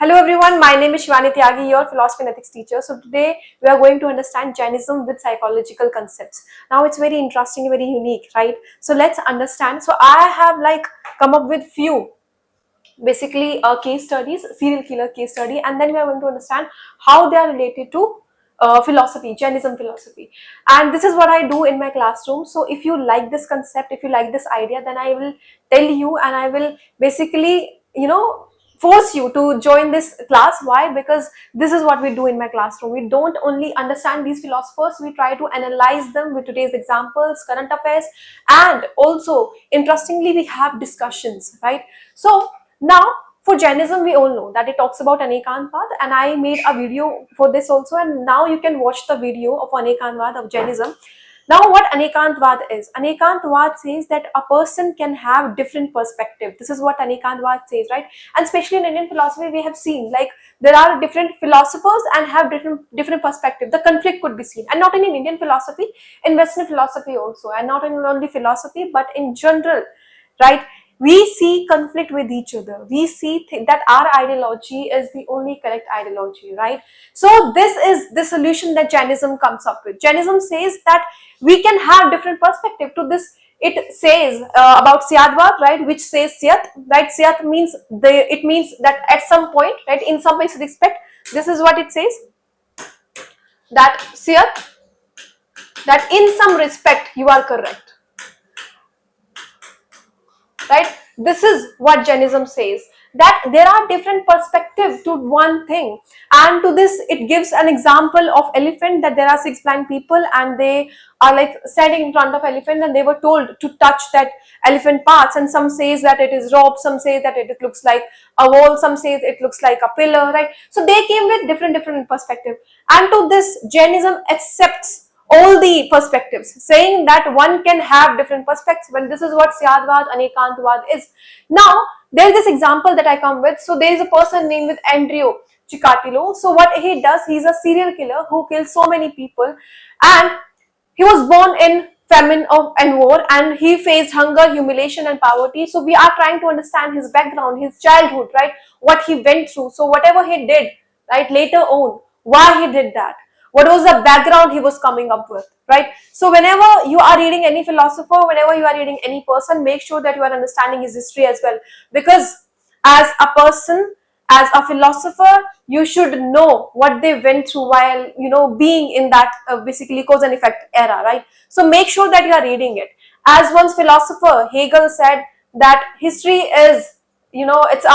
Hello everyone, my name is Shivani Tyagi, your philosophy and ethics teacher. So today we are going to understand Jainism with psychological concepts. Now it's very interesting, very unique, right? So let's understand. So I have come up with few basically case studies, serial killer case study, and then we are going to understand how they are related to philosophy, Jainism philosophy. And this is what I do in my classroom. So if you like this concept, if you like this idea, then I will tell you and I will basically, force you to join this class. Why? Because this is what we do in my classroom. We don't only understand these philosophers, we try to analyze them with today's examples, current affairs, and also interestingly we have discussions, right? So now, for Jainism, we all know that it talks about Anekantvad, and I made a video for this also, and now you can watch the video of Anekantvad of Jainism. Now, what Anekantvad is? Anekantvad says that a person can have different perspective. This is what Anekantvad says, right? And especially in Indian philosophy, we have seen like there are different philosophers and have different perspective. The conflict could be seen, and not only in Indian philosophy, in Western philosophy also, and not in only philosophy, but in general, right? We see conflict with each other. We see that our ideology is the only correct ideology, right? So this is the solution that Jainism comes up with. Jainism says that we can have different perspective to this. It says about Syadvad, right, which says Syat, right? Syat means it means that at some point, right, in some respect, this is what it says, that Syat, that in some respect you are correct, right? This is what Jainism says, that there are different perspectives to one thing, and to this it gives an example of elephant, that there are 6 blind people and they are like standing in front of elephant and they were told to touch that elephant parts, and some says that it is rope, some say that it looks like a wall, some says it looks like a pillar, right? So they came with different perspective, and to this Jainism accepts all the perspectives, saying that one can have different perspectives. Well, this is what Syadvad, Anekantvad is. Now, there is this example that I come with. So, there is a person named with Andrew Chikatilo. So, what he does, he's a serial killer who kills so many people, and he was born in famine and war, and he faced hunger, humiliation, and poverty. So, we are trying to understand his background, his childhood, right? What he went through. So, whatever he did, right, later on, why he did that, what was the background he was coming up with, right? So whenever you are reading any philosopher, whenever you are reading any person, make sure that you are understanding his history as well, because as a person, as a philosopher, you should know what they went through while being in that basically cause and effect era, right? So make sure that you are reading it. As one philosopher Hegel said, that history is, it's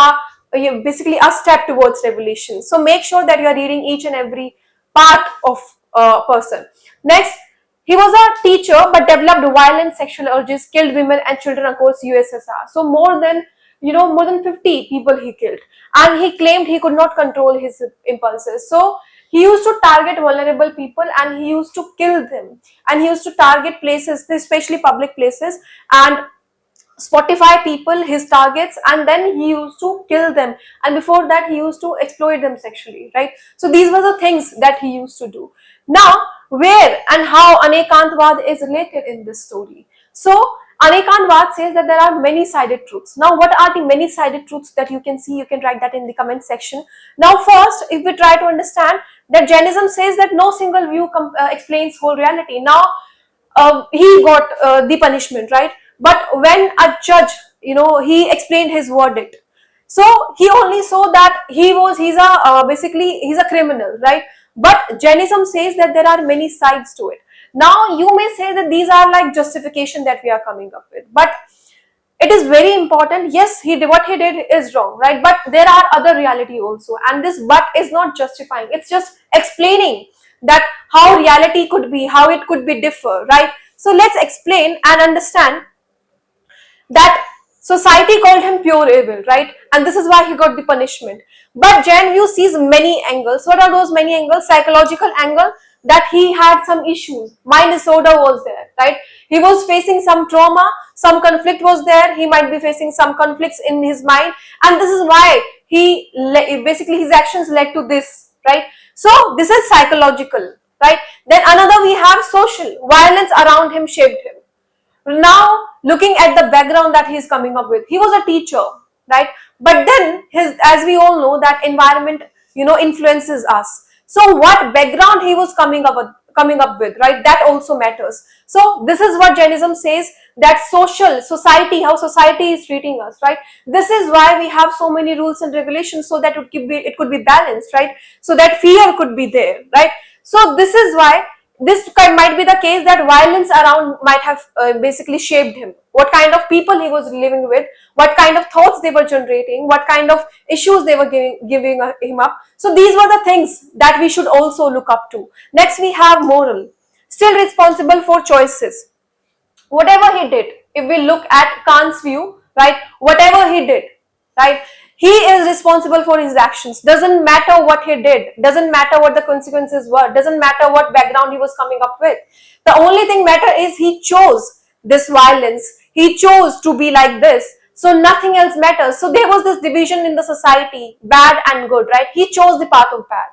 basically a step towards revolution. So make sure that you are reading each and every part of a person. Next, he was a teacher but developed violent sexual urges, killed women and children across USSR. So more than 50 people he killed, and he claimed he could not control his impulses. So he used to target vulnerable people and he used to kill them, and he used to target places, especially public places, and Spotify people, his targets, and then he used to kill them, and before that he used to exploit them sexually, right? So these were the things that he used to do. Now, where and how Anekantvad is related in this story? So Anekantvad says that there are many-sided truths. Now, what are the many-sided truths that you can see? You can write that in the comment section. Now, first, if we try to understand that Jainism says that no single view explains whole reality. Now, he got the punishment, right? But when a judge, he explained his verdict, so he only saw that he's a basically he's a criminal, right? But Jainism says that there are many sides to it. Now you may say that these are like justification that we are coming up with, but it is very important. Yes, what he did is wrong, right? But there are other reality also, and this but is not justifying, it's just explaining that how reality could be, how it could be differ, right? So let's explain and understand that society called him pure evil, right? And this is why he got the punishment. But Jain view sees many angles. What are those many angles? Psychological angle, that he had some issues, mind disorder was there, right? He was facing some trauma, some conflict was there, he might be facing some conflicts in his mind, and this is why basically his actions led to this, right? So this is psychological, right? Then another, we have social violence around him shaped him. Now, looking at the background that he is coming up with, he was a teacher, right? But then as we all know, that environment, influences us. So what background he was coming up with, right? That also matters. So this is what Jainism says, that society, how society is treating us, right? This is why we have so many rules and regulations, so that it could be balanced, right? So that fear could be there, right? So this is why might be the case, that violence around might have basically shaped him. What kind of people he was living with, what kind of thoughts they were generating, what kind of issues they were giving him up. So these were the things that we should also look up to. Next we have moral. Still responsible for choices. Whatever he did, if we look at Kant's view, right, whatever he did, right, he is responsible for his actions. Doesn't matter what he did, doesn't matter what the consequences were, doesn't matter what background he was coming up with. The only thing matter is he chose this violence, he chose to be like this, so nothing else matters. So there was this division in the society, bad and good, right? He chose the path of bad.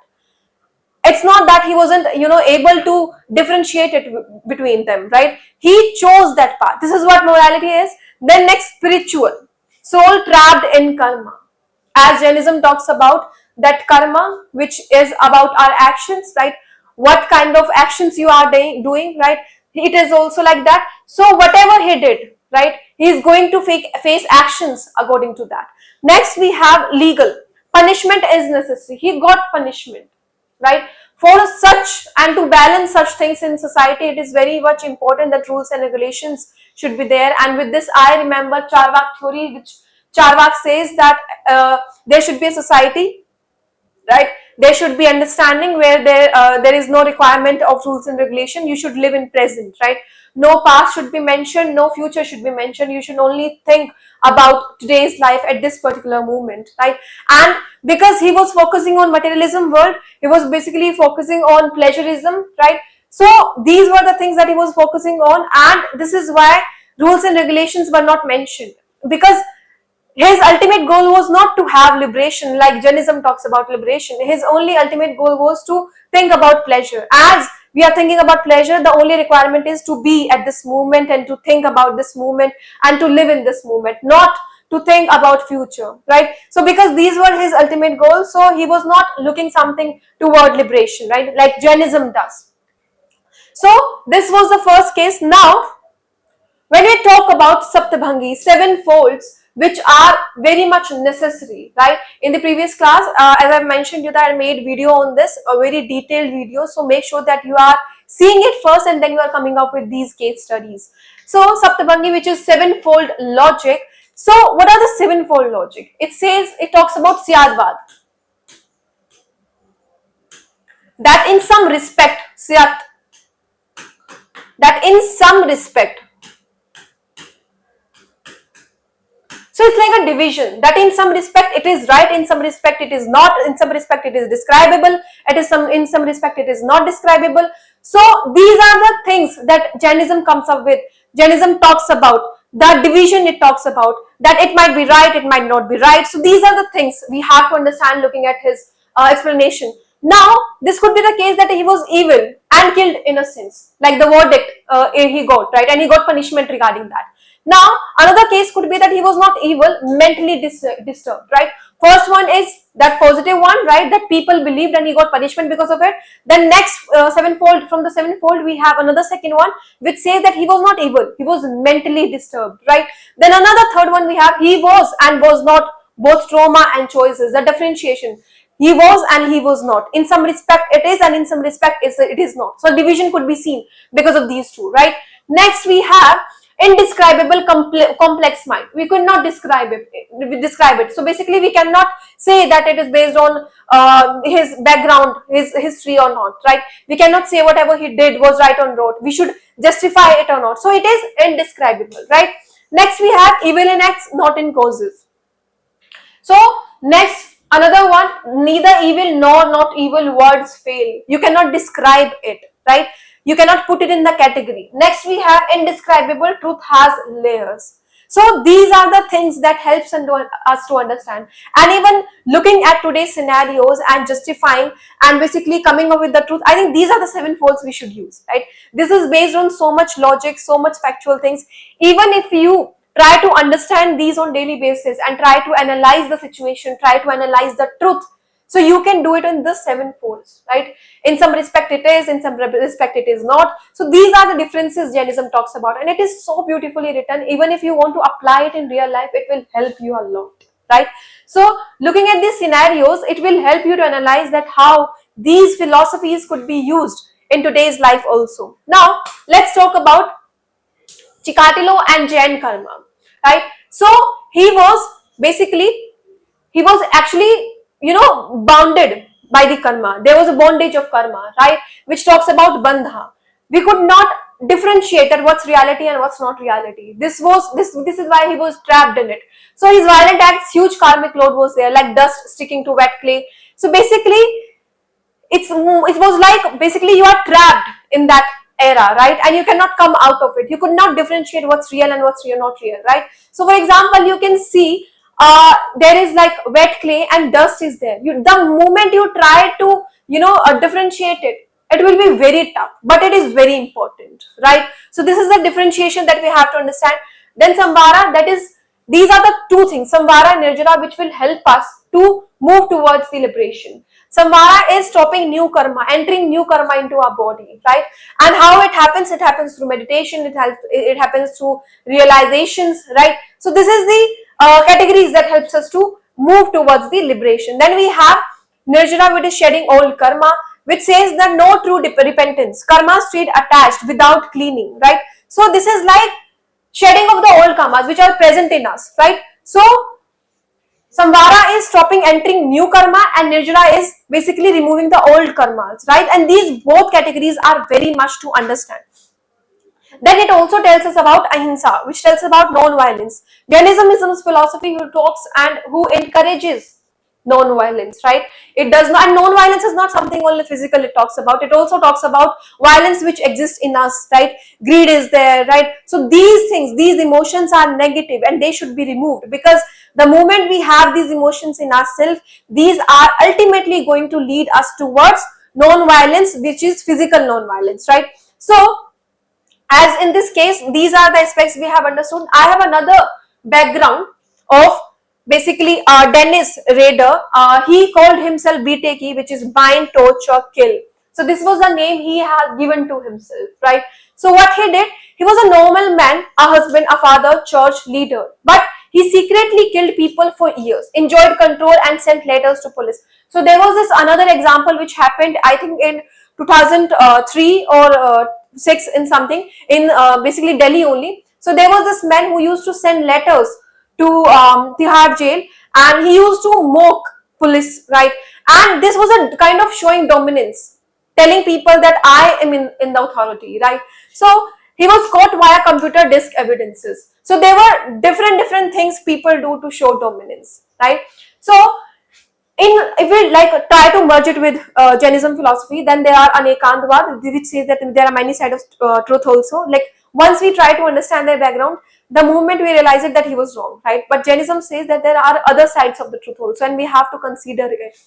It's not that he wasn't able to differentiate it between them, right? He chose that path. This is what morality is. Then next, spiritual. Soul trapped in karma, as Jainism talks about that karma, which is about our actions, right? What kind of actions you are doing, right? It is also like that. So whatever he did, right, he is going to face actions according to that. Next we have legal. Punishment is necessary. He got punishment, right? For such and to balance such things in society, it is very much important that rules and regulations should be there. And with this, I remember Charvak theory, which Charvak says that there should be a society, right? There should be understanding where there is no requirement of rules and regulation. You should live in present, right? No past should be mentioned, no future should be mentioned. You should only think about today's life at this particular moment, right? And because he was focusing on materialism world, he was basically focusing on pleasureism, right? So these were the things that he was focusing on, and this is why rules and regulations were not mentioned, because his ultimate goal was not to have liberation like Jainism talks about liberation. His only ultimate goal was to think about pleasure. As we are thinking about pleasure, the only requirement is to be at this moment and to think about this moment and to live in this moment, not to think about future, right? So because these were his ultimate goals, so he was not looking something toward liberation, right, like Jainism does. So this was the first case. Now when we talk about Saptabhangi, seven folds, which are very much necessary, right? In the previous class, as I mentioned you, that I made video on this, a very detailed video. So make sure that you are seeing it first and then you are coming up with these case studies. So Saptabhangi, which is sevenfold logic. So what are the sevenfold logic? It talks about Syadvad. That in some respect, Syat, that in some respect, so it's like a division, that in some respect it is right, in some respect it is not, in some respect it is describable, in some respect it is not describable. So these are the things that Jainism comes up with. Jainism talks about the division, it talks about that it might be right, it might not be right. So these are the things we have to understand looking at his explanation. Now this could be the case that he was evil and killed innocents, like the verdict he got, right, and he got punishment regarding that. Now, another case could be that he was not evil, mentally disturbed, right? First one is that positive one, right? That people believed and he got punishment because of it. Then next sevenfold, from the sevenfold, we have another second one, which says that he was not evil, he was mentally disturbed, right? Then another third one we have, he was and was not, both trauma and choices, the differentiation. He was and he was not. In some respect it is, and in some respect it is not. So division could be seen because of these two, right? Next we have indescribable complex mind. We could not describe it. So basically we cannot say that it is based on his background, his history or not, right? We cannot say whatever he did was right or wrong. We should justify it or not. So it is indescribable, right? Next we have evil in acts, not in causes. So next, another one, neither evil nor not evil words fail. You cannot describe it, right? You cannot put it in the category. Next we have indescribable, truth has layers. So these are the things that helps us to understand. And even looking at today's scenarios and justifying and basically coming up with the truth, I think these are the seven folds we should use, right? This is based on so much logic, so much factual things. Even if you try to understand these on daily basis and try to analyze the situation, try to analyze the truth. So you can do it in the seven folds, right? In some respect it is, in some respect it is not. So these are the differences Jainism talks about, and it is so beautifully written. Even if you want to apply it in real life, it will help you a lot, right? So looking at these scenarios, it will help you to analyze that how these philosophies could be used in today's life also. Now let's talk about Chikatilo and Jain karma, right? So he was basically, he was actually, bounded by the karma. There was a bondage of karma, right? Which talks about bandha. We could not differentiate that what's reality and what's not reality. This is why he was trapped in it. So his violent acts, huge karmic load was there, like dust sticking to wet clay. So basically, it was like basically you are trapped in that era, right? And you cannot come out of it. You could not differentiate what's real and what's real, not real, right? So for example, you can see there is like wet clay and dust is there. The moment you try to differentiate it, it will be very tough, but it is very important, right? So this is the differentiation that we have to understand. Then samvara, that is, these are the two things, samvara and nirjara, which will help us to move towards the liberation. Samvara is stopping new karma, entering new karma into our body, right? And how it happens? It happens through meditation, it happens through realizations, right? So this is the categories that helps us to move towards the liberation. Then we have nirjara, which is shedding old karma, which says that no true repentance, karma stayed attached without cleaning, right? So this is like shedding of the old karmas which are present in us, right? So samvara is stopping entering new karma and nirjara is basically removing the old karmas, right? And these both categories are very much to understand. Then it also tells us about ahimsa, which tells about non-violence. Jainism is a philosophy who talks and who encourages non-violence, right? It does not, and non-violence is not something only physical it talks about. It also talks about violence which exists in us, right? Greed is there, right? So these things, these emotions are negative and they should be removed, because the moment we have these emotions in ourselves, these are ultimately going to lead us towards non-violence, which is physical non-violence, right? So as in this case, these are the aspects we have understood. I have another background of basically Dennis Rader. He called himself BTK, which is bind, torture, kill. So this was the name he has given to himself, right? So what he did, he was a normal man, a husband, a father, church leader, but he secretly killed people for years, enjoyed control and sent letters to police. So there was this another example which happened, I think in 2003 or 6 in something in basically Delhi only. So there was this man who used to send letters to Tihar jail, and he used to mock police, right? And this was a kind of showing dominance, telling people that I am in the authority, right? So he was caught via computer disk evidences. So there were different things people do to show dominance, right? So if we like try to merge it with Jainism philosophy, then there are Anekantvad, which says that there are many sides of truth also. Like once we try to understand their background, the moment we realize it that he was wrong, right? But Jainism says that there are other sides of the truth also, and we have to consider it.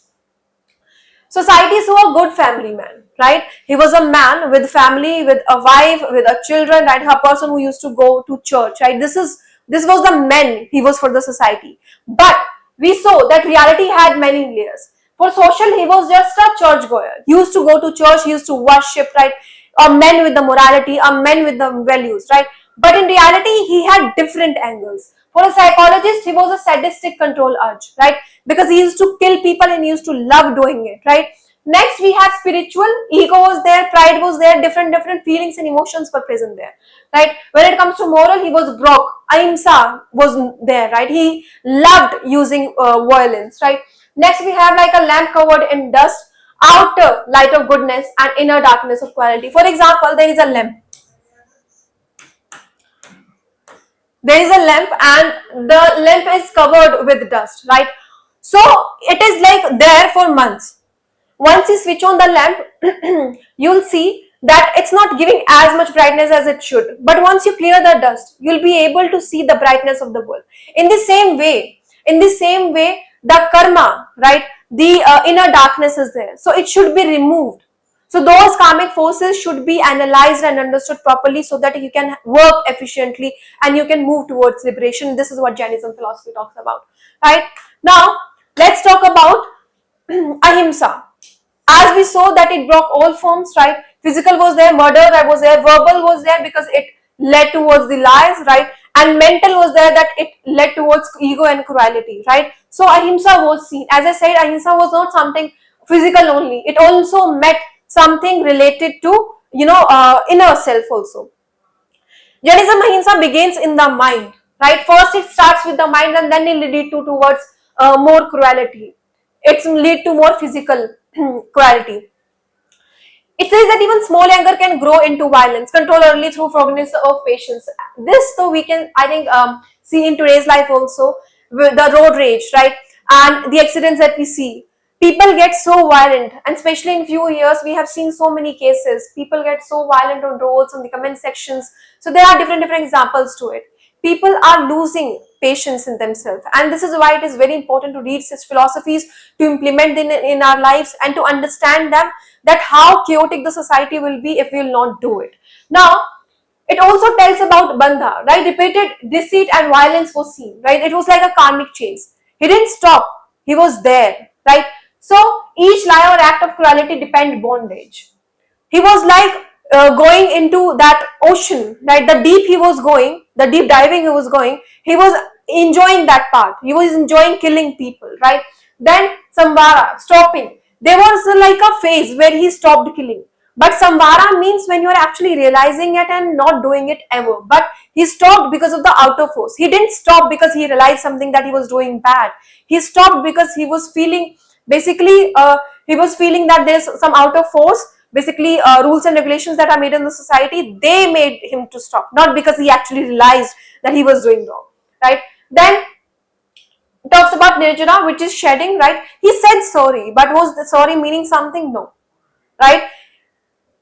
Society saw a good family man, right? He was a man with family, with a wife, with a children, right? A person who used to go to church, right? This was the man he was for the society. But we saw that reality had many layers. For social, he was just a church goer. He used to go to church, he used to worship, right? A man with the morality, a man with the values, right? But in reality, he had different angles. For a psychologist, he was a sadistic control urge, right? Because he used to kill people and he used to love doing it, right? Next, we have spiritual. Ego was there, pride was there, different feelings and emotions were present there, right? When it comes to moral, he was broke. Ahimsa was there, right? He loved using violence, right? Next, we have like a lamp covered in dust, outer light of goodness and inner darkness of quality. For example, there is a lamp. There is a lamp and the lamp is covered with dust, right? So it is like there for months. Once you switch on the lamp, you'll see that it's not giving as much brightness as it should. But once you clear the dust, you'll be able to see the brightness of the bulb. In the same way, the karma, right? The inner darkness is there. So it should be removed. So those karmic forces should be analyzed and understood properly so that you can work efficiently and you can move towards liberation. This is what Jainism philosophy talks about, right? Now, let's talk about ahimsa. As we saw that it broke all forms, right? Physical was there, murder was there, verbal was there because it led towards the lies, right? And mental was there that it led towards ego and cruelty, right? So ahimsa was seen. As I said, ahimsa was not something physical only. It also met something related to, inner self also. Jainism ahimsa begins in the mind, right? First it starts with the mind and then it lead to towards more cruelty. It's lead to more physical cruelty. It says that even small anger can grow into violence. Control early through forgiveness of patience. This, though, we can, I think, see in today's life also, with the road rage, right? And the accidents that we see. People get so violent, and especially in few years, we have seen so many cases. People get so violent on roads, on the comment sections. So there are different examples to it. People are losing patience in themselves, and this is why it is very important to read such philosophies, to implement in our lives and to understand them, that how chaotic the society will be if we will not do it. Now, it also tells about bandha, right? Repeated deceit and violence was seen, right? It was like a karmic chase. He didn't stop, he was there, right? So each lie or act of cruelty depend bondage. He was like going into that ocean, right? The deep he was going, the deep diving he was enjoying that part. He was enjoying killing people, right? Then Samvara, stopping. There was like a phase where he stopped killing. But Samvara means when you are actually realizing it and not doing it ever. But he stopped because of the outer force. He didn't stop because he realized something that he was doing bad. He stopped because he was feeling, basically, he was feeling that there's some outer force, basically rules and regulations that are made in the society, they made him to stop, not because he actually realized that he was doing wrong, right? Then talks about nirjana, which is shedding, right? He said sorry, but was the sorry meaning something? No, right?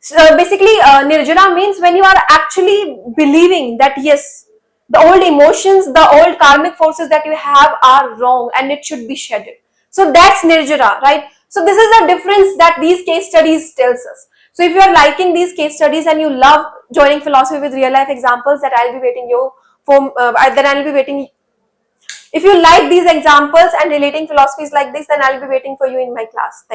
So basically, nirjana means when you are actually believing that yes, the old emotions, the old karmic forces that you have are wrong and it should be shedded. So that's nirjana, right? So this is the difference that these case studies tells us. So if you are liking these case studies and you love joining philosophy with real life examples, that I'll be waiting you for. Then I'll be waiting. If you like these examples and relating philosophies like this, then I'll be waiting for you in my class. Thank you.